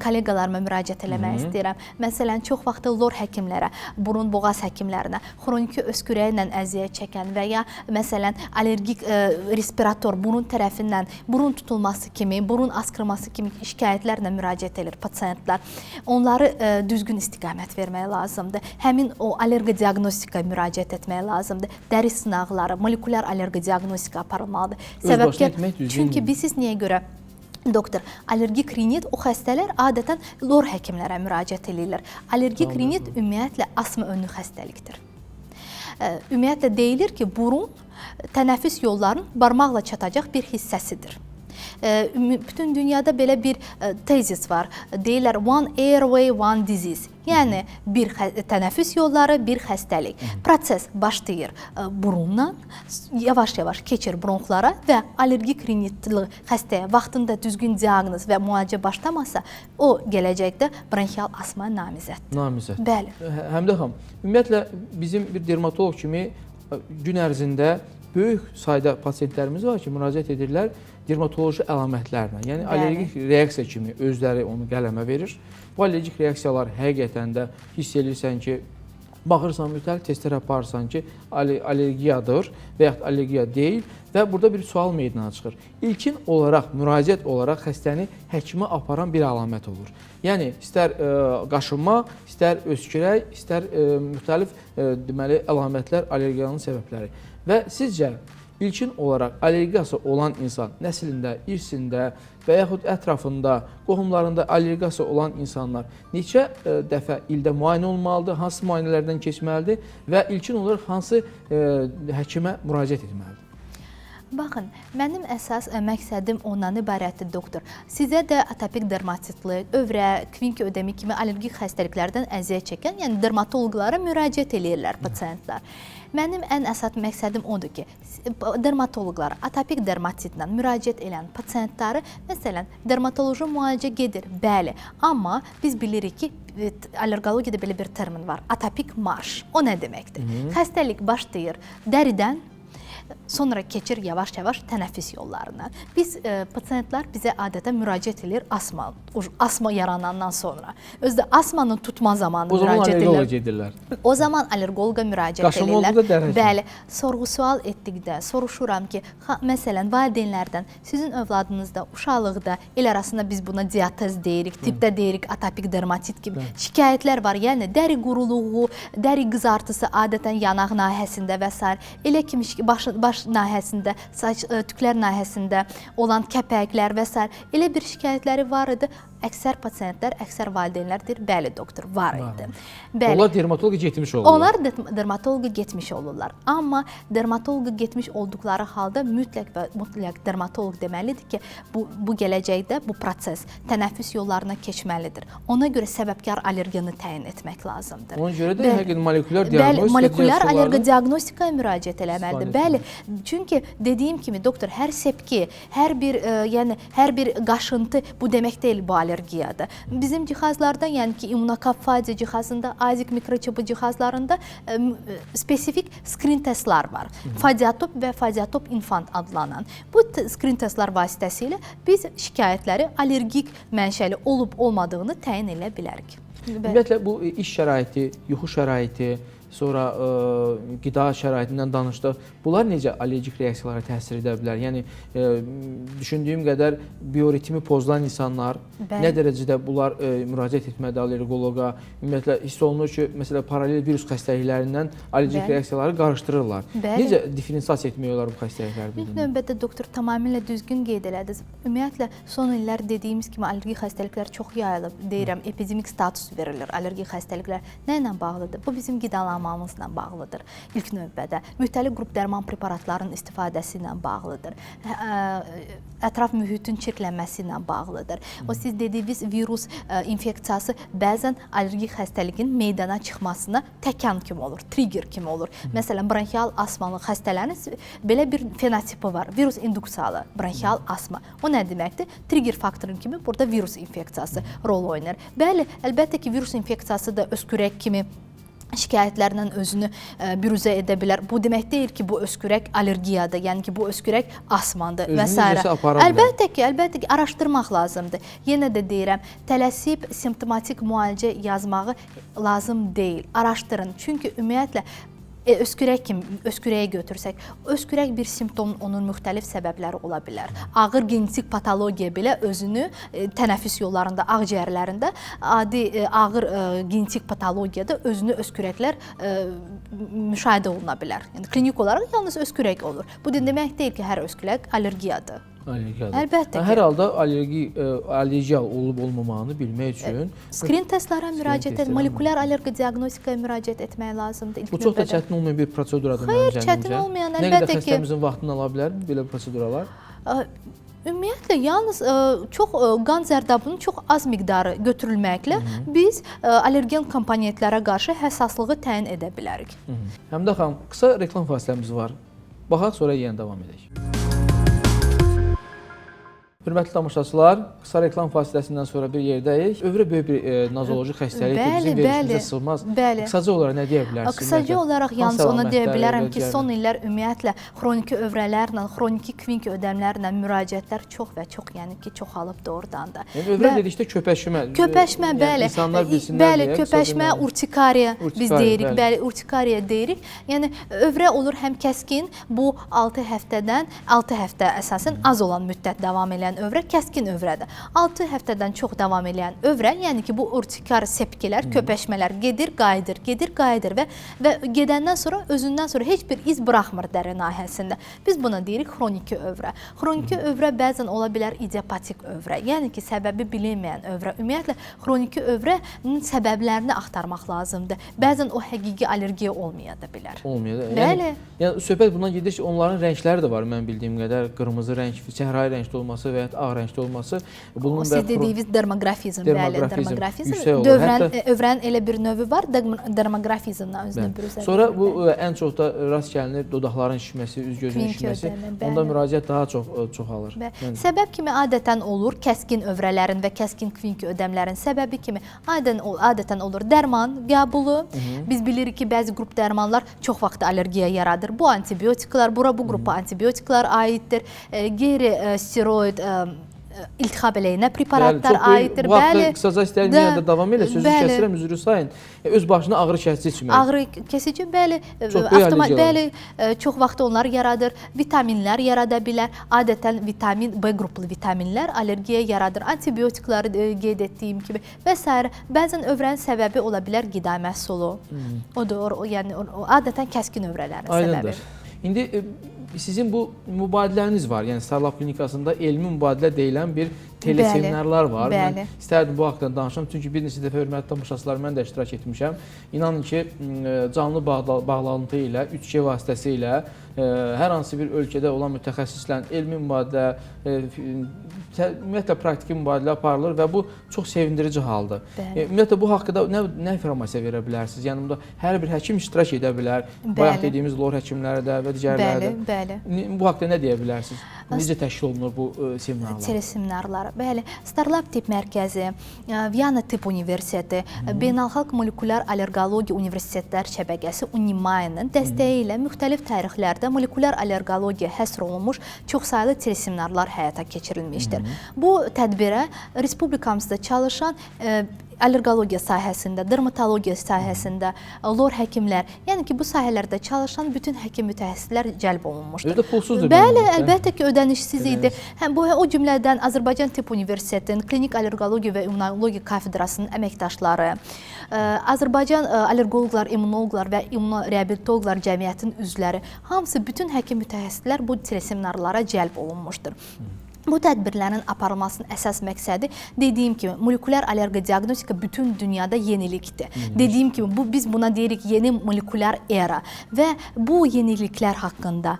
kolleqalarıma müraciət eləmək istəyirəm. Məsələn, çox vaxtı lor həkimlərə, burun boğaz həkimlərinə, xroniki öskürəyə ilə əziyyət çəkən və ya məsələn, allergik respirator burun tərəfindən burun tutulması kimi, burun askırması kimi şikayətlərlə müraciət edir pasiyentlər. Onları düzgün istiqamət vermək lazımdır. Həmin o allergi diaqnostikaya müraciət etmək lazımdır. Dəri sınaqları, molekulyar allergi diaqnostika aparılmalıdır. Çünki bilirsiniz niyə görə? Doktor, allergik rinit o xəstələr adətən lor həkimlərə müraciət edirlər. Allergik rinit ümumiyyətlə asma önlü xəstəlikdir. Ümumiyyətlə deyilir ki, burun tənəffüs yollarının barmaqla çatacaq bir hissəsidir. Bütün dünyada belə bir tezis var. Deyirlər one airway, one disease. Yəni bir tənəffüs yolları, bir xəstəlik. Proses başlayır burundan, yavaş-yavaş keçir bronxlara və allergik rinitli xəstəyə vaxtında düzgün diaqnoz və müalicə başlamasa, o gələcəkdə bronxial asma namizəddir. Namizəd. Bəli. Həmidə xanım, ümumiyyətlə bizim bir dermatoloq kimi gün ərzində böyük sayda pasiyentlərimiz var ki, müraciət edirlər dermatoloji əlamətlərlə. Yəni allergik reaksiya kimi özləri onu qələmə verir. Bu allergik reaksiyalar həqiqətən də hiss edirsən ki, baxırsan mütləq testlər aparırsan ki, allergiyadır və yaxud allergiya deyil və burada bir sual meydana çıxır. İlkin olaraq, müraciət olaraq xəstəni həkimə aparan bir əlamət olur. Yəni, istər qaşınma, istər öskürək, istər müxtəlif deməli, əlamətlər allergiyanın səbəbləri. Və sizcə, İlkin olaraq allergiyası olan insan nəslində, irsində və yaxud ətrafında, qohumlarında allergiyası olan insanlar neçə dəfə ildə müayinə olmalıdır, hansı müayinələrdən keçməlidir və ilkin olaraq hansı həkimə müraciət etməlidir? Baxın, mənim əsas məqsədim ondan ibarətdir, doktor. Sizə də atopik dermatitli, övrə, kvink ödemi kimi allergik xəstəliklərdən əziyyət çəkən, yəni dermatoloqlara müraciət edirlər pasiyentlər. Mənim ən əsas məqsədim odur ki, dermatoloqlar atopik dermatitlə müraciət edən pasiyentləri, məsələn, dermatoloji müalicə gedir, bəli, amma biz bilirik ki, allergologiyada belə bir termin var, atopik marş. O nə deməkdir? Xəstəlik başlayır dəridən, sonra keçir yavaş-yavaş tənəffüs yollarına. Biz pasiyentlər bizə adətən müraciət edir asma yaranandan sonra. Özdə asmanın tutma zamanı müraciət edirlər. O zaman allergoloqa müraciət edirlər. Bəli, sorğu-sual etdikdə soruşuram ki, məsələn, valideynlərdən sizin övladınızda, uşaqlıqda, el arasında biz buna diatez deyirik, tipdə deyirik, atopik dermatit kimi şikayətlər var. Yəni, dəri quruluğu, dəri qızartısı adətən yanaq nahiyəsində və s. Elə kimi baş nahiyəsində, saç tüklər nahiyəsində olan kəpəklər və s. Elə bir şikayətləri var idi. Əksər pasiyentlər, əksər valideynlər deyir, bəli doktor, var idi. Onlar dermatoloqa getmiş olurlar. Onlar dermatoloqa getmiş olurlar. Amma dermatoloqa getmiş olduqları halda mütləq və mütləq dermatoloq deməlidir ki, bu gələcəkdə bu proses tənəffüs yollarına keçməlidir. Ona görə səbəbkar allergeni təyin etmək lazımdır. Ona görə də həqiqətən molekulyar diaqnostika, molekulyar allergi diaqnostikaya müraciət eləməlidir. Bəli, çünki dediyim kimi doktor, hər sepki, hər bir qaşıntı bu demək deyil bu allergiyadır. Bizim cihazlarda, yəni ki, immunokapfadiya cihazında, azik mikroçipi cihazlarında spesifik skrin testlər var. Fadiatop və fadiatop infant adlanan. Bu skrin testlər vasitəsilə biz şikayətləri allergik mənşəli olub-olmadığını təyin edə bilərik. Ümumiyyətlə, bu iş şəraiti, yuxu şəraiti, sonra qida şəraitindən danışdıq. Bunlar necə allergik reaksiyalara təsir edə bilər? Yəni, düşündüyüm qədər bioritmi pozulan insanlar nə dərəcədə bunlar müraciət etməli allergoloqa? Ümumiyyətlə, hiss olunur ki, məsələn, paralel virus xəstəliklərindən allergik reaksiyaları qarışdırırlar. Necə diferensiyasiya etmək olar bu xəstəlikləri? İlk növbədə doktor tamamilə düzgün qeyd elədiniz. Ümumiyyətlə, son illər dediyimiz kimi allergik xəstəliklər çox yayılıb. Deyirəm, epidemik status verilir allergik xəstəliklər. Nə ilə bağlıdır? Bu bizim qidalanmamızla bağlıdır. İlk növbədə müxtəlif qrup dərman preparatlarının istifadəsi ilə bağlıdır. Ətraf mühitin çirklənməsi ilə bağlıdır. O siz dediyiniz virus infeksiyası bəzən allergik xəstəliyin meydana çıxmasına təkan kimi olur, trigger kimi olur. Məsələn, bronxial asmalı xəstələrin belə bir fenotipi var. Virus induksiyalı bronxial asma. O nə deməkdir? Trigger faktorun kimi burada virus infeksiyası rol oynayır. Bəli, əlbəttə ki, virus infeksiyası da öskürək kimi şikayətlərlə özünü büruzə edə bilər. Bu demək deyil ki, bu öskürək allergiyadır, yəni ki, bu öskürək asmandır və s. Əlbəttə ki, araşdırmaq lazımdır. Yenə də deyirəm, tələsib simptomatik müalicə yazmağı lazım deyil. Araşdırın. Çünki ümumiyyətlə öskürəyə götürsək, öskürək bir simptomun onun müxtəlif səbəbləri ola bilər. Ağır genetik patologiya belə özünü tənəffüs yollarında, ağciyərlərində adi ağır genetik patologiyada özünü öskürəklər müşahidə oluna bilər. Yəni klinik olaraq yalnız öskürək olur. Bu demək deyil ki, hər öskürək allergiyadır. Əlbəttə ki. Hər halda allergiya olub-olmamağını bilmək üçün skrin testlərə müraciət etmək, molekulyar allergi diaqnostikaya müraciət etmək lazımdır. Bu çox da çətin olmayan bir proseduradır. Xeyr, çətin olmayan, əlbəttə ki. Nə qədər xəstəmizin vaxtını ala bilər belə proseduralar? Ümumiyyətlə, yalnız qan zərdabının çox az miqdarı götürülməklə biz allergen komponentlərə qarşı həssaslığı təyin edə bilərik. Həmidə xanım, qısa reklam fasiləmiz var. Baxaq, sonra yenə davam edək. Hörmətli tamaşaçılar, qısa reklam fasiləsindən sonra bir yerdəyik. Övrə böyük bir nazoloji xəstəlikdir, bizim verilişimizə sığmaz. Qısaca olaraq nə deyə bilərsiniz? Qısaca olaraq yalnız onu deyə bilərəm ki, son illər ümumiyyətlə xroniki övrələrlə, xroniki kvink ödəmlərlə müraciətlər çox və çox, yəni ki, çoxalıb doğrudan da. Yəni övrə dedikdə köpəşmə. Köpəşmə, bəli. İnsanlar bilsinlər deyə. Bəli, köpəşmə, urtikariya biz deyirik, bəli, urtikariya deyirik. Yəni övrə olur həm kəskin, bu 6 həftədən 6 həftə əsasən az olan müddət davam edən övrə kəskin övrədir. 6 həftədən çox davam edən övrə, yəni ki, bu urtikar sepkilər, köpəşmələr gedir, qayıdır və gedəndən sonra özündən sonra heç bir iz buraxmır dəri nahiyəsində. Biz buna deyirik xroniki övrə. Xroniki övrə bəzən ola bilər idiopatik övrə, yəni ki, səbəbi bilinməyən övrə. Ümumiyyətlə, xroniki övrənin səbəblərini axtarmaq lazımdır. Bəzən o həqiqi allergiya olmaya da bilər. Olmaya da. Bəli. Yəni söhbət bundan gedir ki, onların rəngləri də var, mən bildiyim qədər. Qırmızı rəng, çəhrayı rəngdə olması və ağ rəngdə olması. O siz dediyiniz dermografizm, bəli, dermografizm. Övrənin elə bir növü var, dermografizmlə özünü bürüzə. Sonra bu ən çox da rast gəlinir, dodaqların şişməsi, üz-gözünün şişməsi. Onda müraciət daha çoxalır. Səbəb kimi adətən olur, kəskin övrələrin və kəskin kvink ödəmlərin səbəbi kimi adətən olur dərman qəbulu. Biz bilirik ki, bəzi qrup dərmanlar çox vaxt allergiya yaradır. Bu antibiotiklar, bu qrupa antibiotiklar aiddir. Qeyri-steroid iltihab eləyinə preparatlar aiddir. Bu haqda qısaca istəyirəm, yenə də davam elə, sözü kəsirəm, üzrü sayın. Öz başına ağrı kəsici içmək. Ağrı kəsici, bəli, çox vaxt onlar yaradır. Vitaminlər yarada bilər. Adətən vitamin, B qruplu vitaminlər allergiya yaradır. Antibiotikları qeyd etdiyim kimi və s. Bəzən övrənin səbəbi ola bilər qida məhsulu. Odur, yəni adətən kəskin övrələrin səbəbi. İndi sizin bu mübadiləniz var, yəni Starlab klinikasında elmi mübadilə deyilən bir teleseminarlar var. Mən istərdim bu haqqda danışam, çünki bir neçə dəfə hörmətli tamaşaçılar mən də iştirak etmişəm. İnanın ki, canlı bağlantı ilə, 3G vasitəsilə hər hansı bir ölkədə olan mütəxəssislə elmi mübadilə, ümumiyyətlə praktiki mübadilə aparılır və bu çox sevindirici haldır. Ümumiyyətlə bu haqqda nə informasiya verə bilərsiniz? Yəni bunda hər bir həkim iştirak edə bilər. Bayaq dediyimiz lor həkimləri də və digərləri də. Bu haqqda nə deyə bilərsiniz? Necə təşkil olunur bu seminarlar? Teleseminarlar. Bəli, Starlab Tibb Mərkəzi, Viyana Tibb Universiteti, Beynəlxalq Molekulyar Allergologiya Universitetlər şəbəkəsi UNIMAY-nın dəstəyi ilə müxtəlif tarixlərdə molekulyar allergologiya həsr olunmuş çoxsaylı teleseminarlar həyata keçirilmişdir. Bu tədbirə respublikamızda çalışan allergologiya sahəsində, dermatologiya sahəsində, lor həkimlər, yəni ki, bu sahələrdə çalışan bütün həkim mütəxəssislər cəlb olunmuşdur. Özü də pulsuzdur. Bəli, əlbəttə ki, ödənişsiz idi. Bu o cümlədən Azərbaycan Tibb Universitetinin Klinik Allergologiya və İmmunologiya kafedrasının əməkdaşları, Azərbaycan Allergoloqlar, İmmunoloqlar və İmmunoreabilitoloqlar cəmiyyətinin üzvləri, hamısı bütün həkim mütəxəssislər bu teleseminarlara cəlb olunmuşdur. Bu tədbirlərin aparılmasının əsas məqsədi dediyim kimi molekulyar allergiya diaqnostika bütün dünyada yenilikdir. Dediyim kimi biz buna deyirik yeni molekulyar era və bu yeniliklər haqqında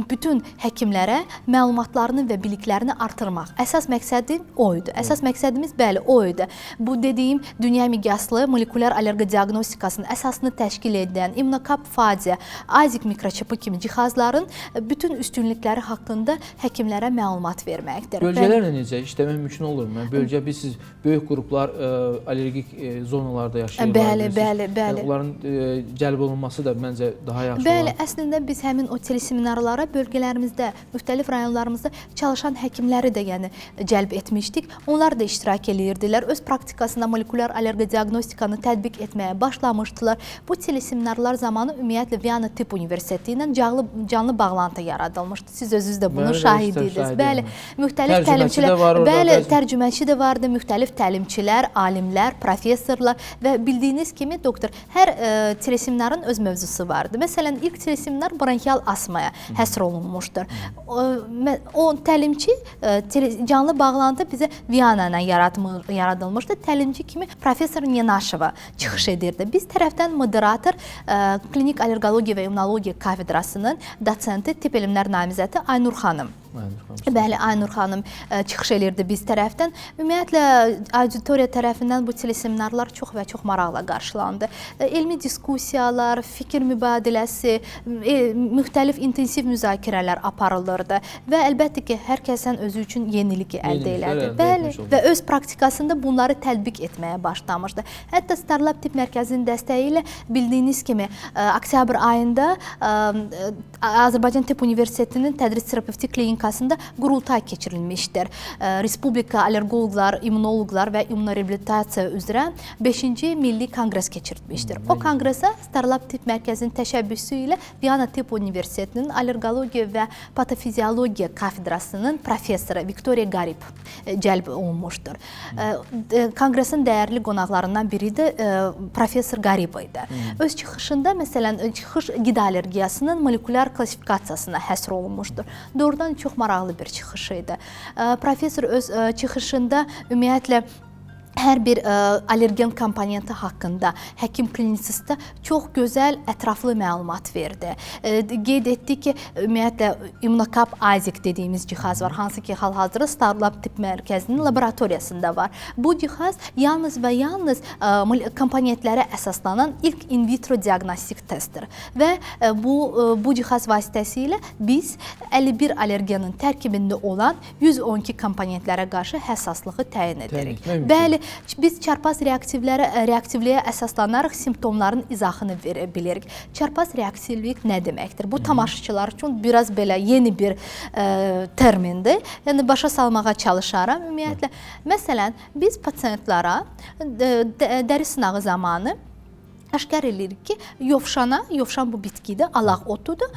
bütün həkimlərə məlumatlarını və biliklərini artırmaq. Əsas məqsədi o idi. Əsas məqsədimiz bəli o idi. Bu dediyim dünya miqyaslı molekulyar allergiya diaqnostikasının əsasını təşkil edən İmmunokap Fadia, AZIQ mikroçipi kimi cihazların bütün üstünlükləri haqqında həkimlərə məlumat verməkdir. Bölgələrlə necə işləmək mümkün olurmu? Bölgə bilirsiniz, böyük qruplar allergik zonalarda yaşayırlar. Bəli. Onların cəlb olunması da məncə daha yaxşı olar. Bəli, əslində biz həmin o teleseminarlara bölgələrimizdə, müxtəlif rayonlarımızda çalışan həkimləri də cəlb etmişdik. Onlar da iştirak edirdilər. Öz praktikasında molekulyar allergiya diaqnostikanı tətbiq etməyə başlamışdılar. Bu teleseminarlar zamanı ümumiyyətlə Viyana Tibb Universiteti ilə canlı bağlantı yaradılmışdı. Siz özünüz də bunun şahididiniz. Bəli, müxtəlif təlimçilər, bəli, tərcüməçi də vardı, müxtəlif təlimçilər, alimlər, professorlar və bildiyiniz kimi doktor, hər teleseminarın öz mövzusu vardı. Məsələn, ilk teleseminar bronxial asmaya həsr olunmuşdur. O təlimçi canlı bağlantı bizə Viyana ilə yaradılmışdı. Təlimçi kimi professor Nenaşeva çıxış edirdi. Biz tərəfdən moderator Klinik Allergologiya və İmmunologiya kafedrasının dosenti, tibb elmlər namizədi Aynur xanım. Bəli, Aynur xanım çıxış edirdi biz tərəfdən. Ümumiyyətlə, auditoriya tərəfindən bu teleseminarlar çox və çox maraqla qarşılandı. Elmi diskussiyalar, fikir mübadiləsi, müxtəlif intensiv müzakirələr aparılırdı və əlbəttə ki, hər kəsən özü üçün yenilik əldə elədi. Bəli, və öz praktikasında bunları tətbiq etməyə başlamışdı. Hətta Starlab Tibb Mərkəzinin dəstəyi ilə bildiyiniz kimi, oktyabr ayında Azərbaycan Tibb Universitetinin tədris terapevtik klinikasında qurultay keçirilmişdir. Respublika allergoloqlar, immunoloqlar və immunoreabilitasiya üzrə 5-ci Milli Konqres keçirilmişdir. O konqresə Starlab Tibb Mərkəzinin təşəbbüsü ilə Viyana Tibb Universitetinin allergologiya və patofiziologiya kafedrasının professoru Viktoriya Garib cəlb olunmuşdur. Konqresin dəyərli qonaqlarından biri də professor Garib idi. Öz çıxışında, məsələn, çıxış qida allergiyasının molekulyar klassifikasiyasına həsr olunmuşdur. Doğrudan çox maraqlı bir çıxış idi. Professor öz çıxışında ümumiyyətlə hər bir allergen komponenti haqqında həkim klinisistə çox gözəl, ətraflı məlumat verdi. Qeyd etdi ki, ümumiyyətlə İmmunokap AZIQ dediyimiz cihaz var, hansı ki, hal-hazırda Starlab Tibb Mərkəzinin laboratoriyasında var. Bu cihaz yalnız və yalnız komponentlərə əsaslanan ilk in vitro diaqnostik testdir və bu cihaz vasitəsilə biz 51 allergenin tərkibində olan 112 komponentlərə qarşı həssaslığı təyin edirik. Bəli, biz çarpaz reaktivliyə əsaslanaraq simptomların izahını verə bilirik. Çarpaz reaktivlik nə deməkdir? Bu tamaşaçılar üçün biraz belə yeni bir termindir. Yəni, başa salmağa çalışaram. Ümumiyyətlə, məsələn, biz pasientlara dəri sınağı zamanı aşkar edirik ki, yovşan bu bitkidir, alaq otudur.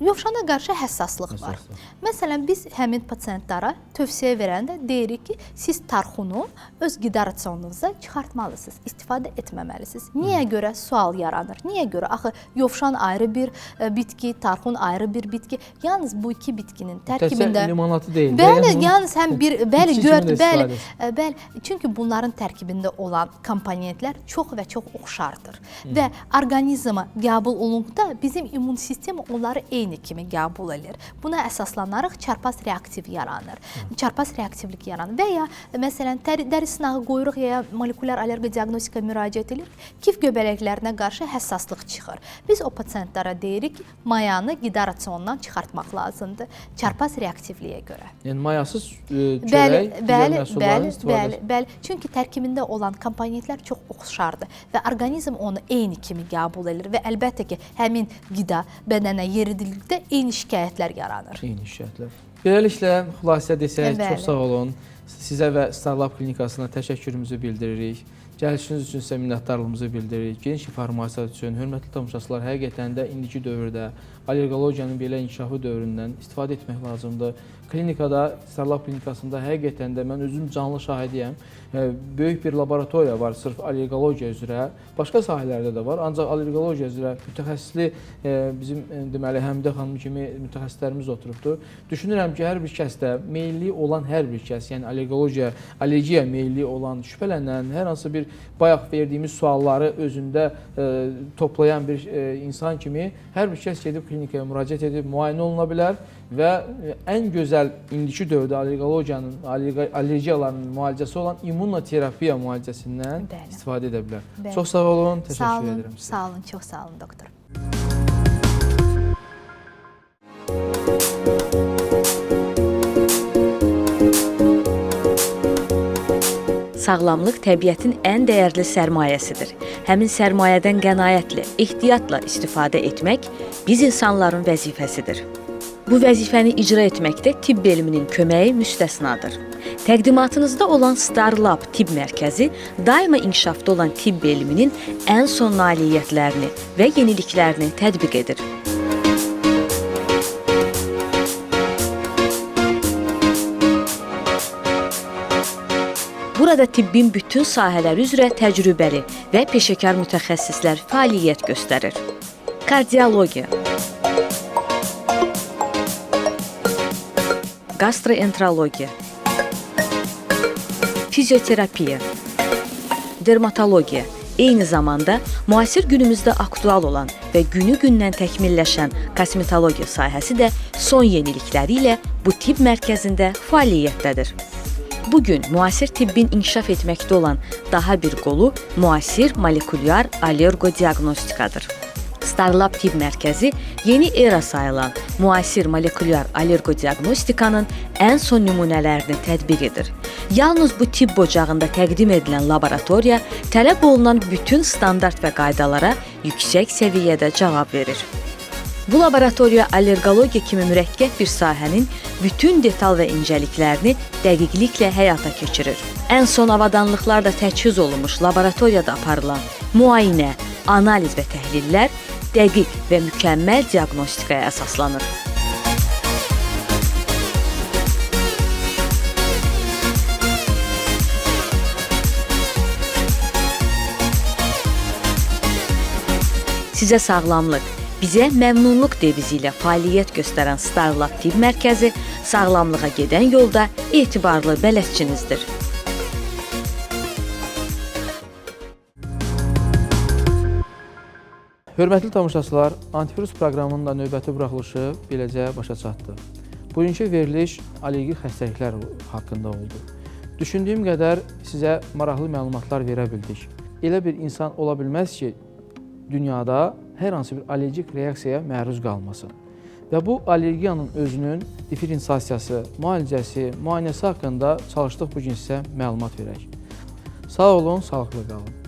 Yovşana qarşı həssaslıq var. Məsələn, biz həmin pasientlara tövsiyə verəndə deyirik ki, siz tarxunu öz qida rasionunuza çıxartmalısınız, istifadə etməməlisiniz. Niyə görə sual yaranır? Niyə görə? Axı, yovşan ayrı bir bitki, tarxun ayrı bir bitki. Yalnız bu iki bitkinin tərkibində... Təhsil limonatı deyil. Bəli, yalnız həm bir... Bəli, çünki bunların tərkibində olan komponentlər çox və çox oxşardır. Və orqanizmə qəbul olunduqda bizim immun sistemi onları eyni eyni kimi qəbul edir. Buna əsaslanaraq çarpaz reaktiv yaranır. Çarpaz reaktivlik yaranır və ya məsələn dəri sınağı qoyuruq ya molekulyar allergi diaqnostikaya müraciət edirik. Kif göbələklərinə qarşı həssaslıq çıxır. Biz o pasientlara deyirik, mayanı qida rasionundan çıxartmaq lazımdır. Çarpaz reaktivliyə görə. Yəni mayasız çörək digər məhsulların istifadəsi. Bəli. Çünki tərkibində olan komponentlər çox oxşardır və orqanizm onu eyni kimi qəbul edir və əlbəttə ki, həmin qida bədənə yeridildikdə eyni şikayətlər yaranır. Eyni şikayətlər. Beləliklə, xülasə desək, çox sağ olun. Sizə və Starlab klinikasına təşəkkürümüzü bildiririk. Gəlişiniz üçün sizə minnətdarlığımızı bildiririk. Geniş informasiya üçün, hörmətli tamaşaçılar, həqiqətən də indiki dövrdə allergologiyanın belə inkişafı dövründən istifadə etmək lazımdır. Klinikada, Starlab klinikasında həqiqətən də mən özüm canlı şahidiyəm. Böyük bir laboratoriya var sırf allergologiya üzrə. Başqa sahələrdə də var. Ancaq allergologiya üzrə mütəxəssisli bizim deməli Həmidə xanım kimi mütəxəssislərimiz oturubdur. Düşünürəm ki, hər bir kəsdə meyilli olan hər bir kəs, yəni allergiya meyilli olan, şübhələnən, hər hansı bir bayaq verdiyimiz sualları özündə toplayan bir insan kimi hər bir kəs gedib klinikaya müraciət edib müayinə oluna bilər və ən gözəl indiki dövrdə allergiyaların müalicəsi olan immunoterapiya müalicəsindən istifadə edə bilər. Çox sağ olun, təşəkkür edirəm sizə. Sağ olun, çox sağ olun doktor. Sağlamlıq təbiətin ən dəyərli sərmayəsidir. Həmin sərmayədən qənaətlə, ehtiyatla istifadə etmək biz insanların vəzifəsidir. Bu vəzifəni icra etməkdə tibb elminin köməyi müstəsnadır. Təqdimatınızda olan Starlab Tibb Mərkəzi daima inkişafda olan tibb elminin ən son nailiyyətlərini və yeniliklərini tətbiq edir. Burada tibbin bütün sahələri üzrə təcrübəli və peşəkar mütəxəssislər fəaliyyət göstərir. Kardiologiya, gastroenterologiya, fizioterapiya, dermatologiya, eyni zamanda müasir günümüzdə aktual olan və günü-gündən təkmilləşən kosmetologiya sahəsi də son yenilikləri ilə bu tibb mərkəzində fəaliyyətdədir. Bugün müasir tibbin inkişaf etməkdə olan daha bir qolu müasir molekulyar allergodiaqnostikadır. Starlab Tibb Mərkəzi yeni era sayılan müasir molekulyar allergodiaqnostikanın ən son nümunələrini tətbiq edir. Yalnız bu tibb ocağında təqdim edilən laboratoriya tələb olunan bütün standart və qaydalara yüksək səviyyədə cavab verir. Bu laboratoriya allergologiya kimi mürəkkəb bir sahənin bütün detal və incəliklərini dəqiqliklə həyata keçirir. Ən son avadanlıqlarla təchiz olunmuş laboratoriyada aparılan müayinə, analiz və təhlillər dəqiq və mükəmməl diaqnostikaya əsaslanır. Sizə sağlamlıq, bizə məmnunluq devizi ilə fəaliyyət göstərən Starlab Tibb Mərkəzi sağlamlığa gedən yolda etibarlı bələdçinizdir. Hörmətli tamaşaçılar, antivirus proqramının da növbəti buraxılışı beləcə başa çatdı. Bugünkü veriliş allergik xəstəliklər haqqında oldu. Düşündüyüm qədər sizə maraqlı məlumatlar verə bildik. Elə bir insan ola bilməz ki, dünyada hər hansı bir allergik reaksiyaya məruz qalmasın. Və bu allergiyanın özünün diferensiyasiyası, müalicəsi, müayinəsi haqqında çalışdıq bu gün sizə məlumat verək. Sağ olun, sağlıqlı qalın.